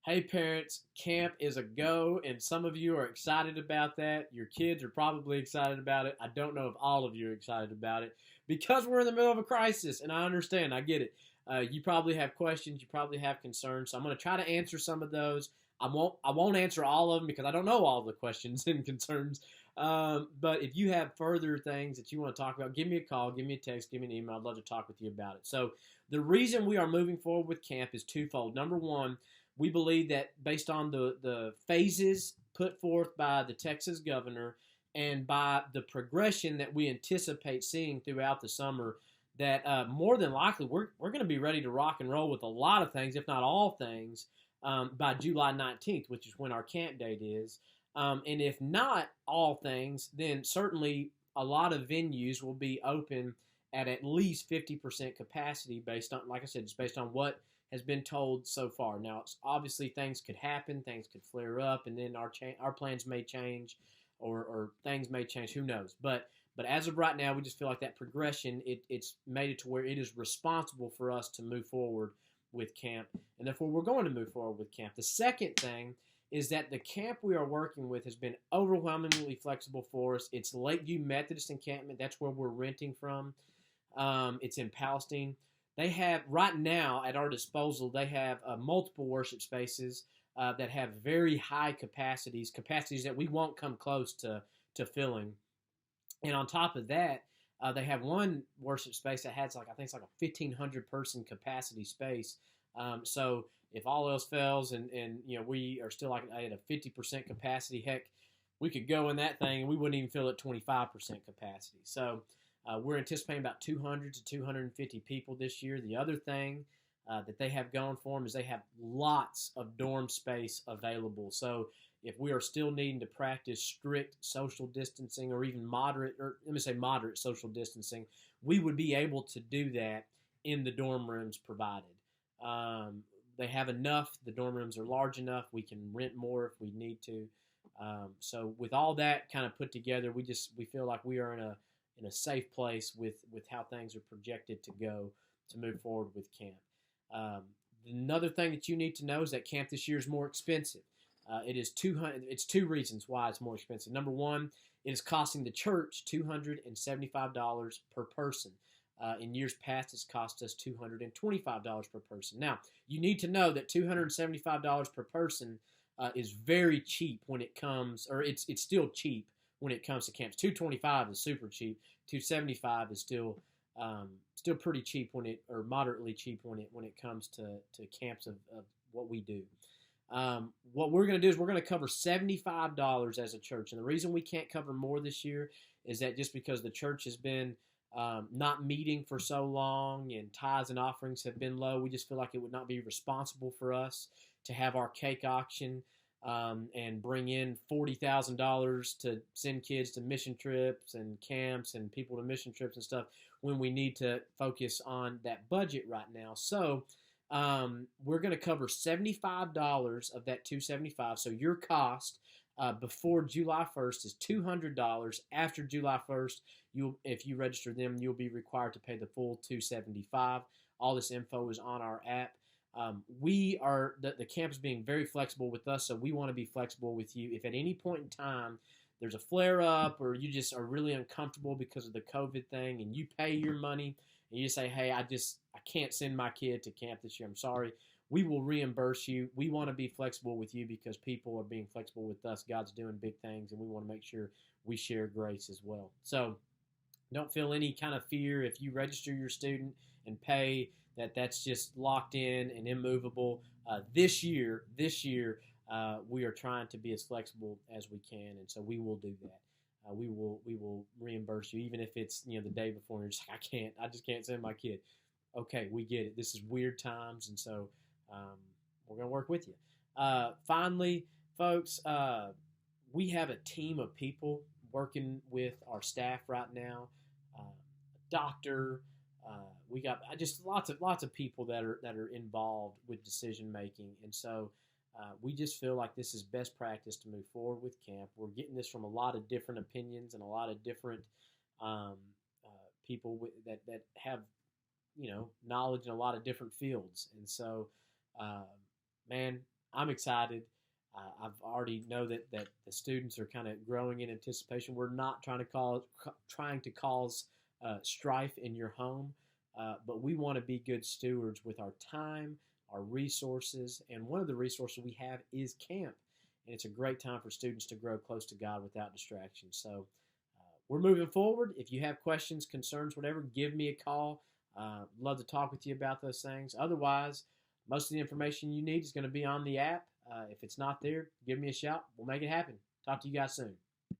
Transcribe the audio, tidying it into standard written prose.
Hey parents, camp is a go, and some of you are excited about that. Your kids are probably excited about it. I don't know if all of you are excited about it because we're in the middle of a crisis, and I understand. I get it. You probably have questions. You probably have concerns. So I'm going to try to answer some of those. I won't answer all of them because I don't know all the questions and concerns. But if you have further things that you want to talk about, give me a call, give me a text, give me an email. I'd love to talk with you about it. So the reason we are moving forward with camp is twofold. Number one, we believe that based on the phases put forth by the Texas governor and by the progression that we anticipate seeing throughout the summer, that more than likely we're going to be ready to rock and roll with a lot of things, if not all things, by July 19th, which is when our camp date is. And if not all things, then certainly a lot of venues will be open at least 50% capacity based on, like I said, just based on what has been told so far. Now, it's obviously things could happen, things could flare up, and then our plans may change, or things may change. Who knows? But as of right now, we just feel like that progression it's made it to where it is responsible for us to move forward with camp, and therefore we're going to move forward with camp. The second thing is that the camp we are working with has been overwhelmingly flexible for us. It's Lakeview Methodist Encampment. That's where we're renting from. It's in Palestine. They have right now at our disposal. They have multiple worship spaces that have very high capacities that we won't come close to filling. And on top of that, they have one worship space that has I think it's like a 1,500 person capacity space. So if all else fails, and we are still like at a 50% capacity, heck, we could go in that thing and we wouldn't even fill it 25% capacity. So we're anticipating about 200 to 250 people this year. The other thing that they have going for them is they have lots of dorm space available. So if we are still needing to practice strict social distancing, or even moderate, or let me say moderate social distancing, we would be able to do that in the dorm rooms provided. They have enough. The dorm rooms are large enough. We can rent more if we need to. So with all that kind of put together, we feel like we are in a safe place with how things are projected to go to move forward with camp. Um, Another thing that you need to know is that camp this year is more expensive. It is 200. It's two reasons why it's more expensive. Number one, it is costing the church $275 per person. In years past, it's cost us $225 per person. Now, you need to know that $275 per person is very cheap when it comes, or it's still cheap when it comes to camps. 225 is super cheap. 275 is still pretty cheap or moderately cheap when it comes to camps of what we do. What we're going to do is we're going to cover $75 as a church, and the reason we can't cover more this year is that just because the church has been not meeting for so long, and tithes and offerings have been low, we just feel like it would not be responsible for us to have our cake auction and bring in $40,000 to send kids to mission trips and camps and people to mission trips and stuff when we need to focus on that budget right now. So we're going to cover $75 of that $275. So your cost before July 1st is $200. After July 1st, if you register them, you'll be required to pay the full $275. All this info is on our app. The camp is being very flexible with us, so we want to be flexible with you. If at any point in time there's a flare up, or you just are really uncomfortable because of the COVID thing, and you pay your money and you say, hey, I can't send my kid to camp this year, I'm sorry, we will reimburse you. We want to be flexible with you because people are being flexible with us. God's doing big things, and we want to make sure we share grace as well. So don't feel any kind of fear if you register your student and pay that's just locked in and immovable. This year, we are trying to be as flexible as we can, and so we will do that. We will reimburse you, even if it's the day before and you're just like, I just can't send my kid. Okay, we get it. This is weird times, and so we're gonna work with you. Finally, folks, we have a team of people working with our staff right now. Doctor, we got just lots of people that are involved with decision making, and so we just feel like this is best practice to move forward with camp. We're getting this from a lot of different opinions and a lot of different um, people that have knowledge in a lot of different fields, and so man, I'm excited. I've already know that the students are kind of growing in anticipation. We're not trying to cause strife in your home, but we want to be good stewards with our time, our resources, and one of the resources we have is camp, and it's a great time for students to grow close to God without distraction. So we're moving forward. If you have questions, concerns, whatever, give me a call. Love to talk with you about those things. Otherwise, most of the information you need is going to be on the app. If it's not there, give me a shout. We'll make it happen. Talk to you guys soon.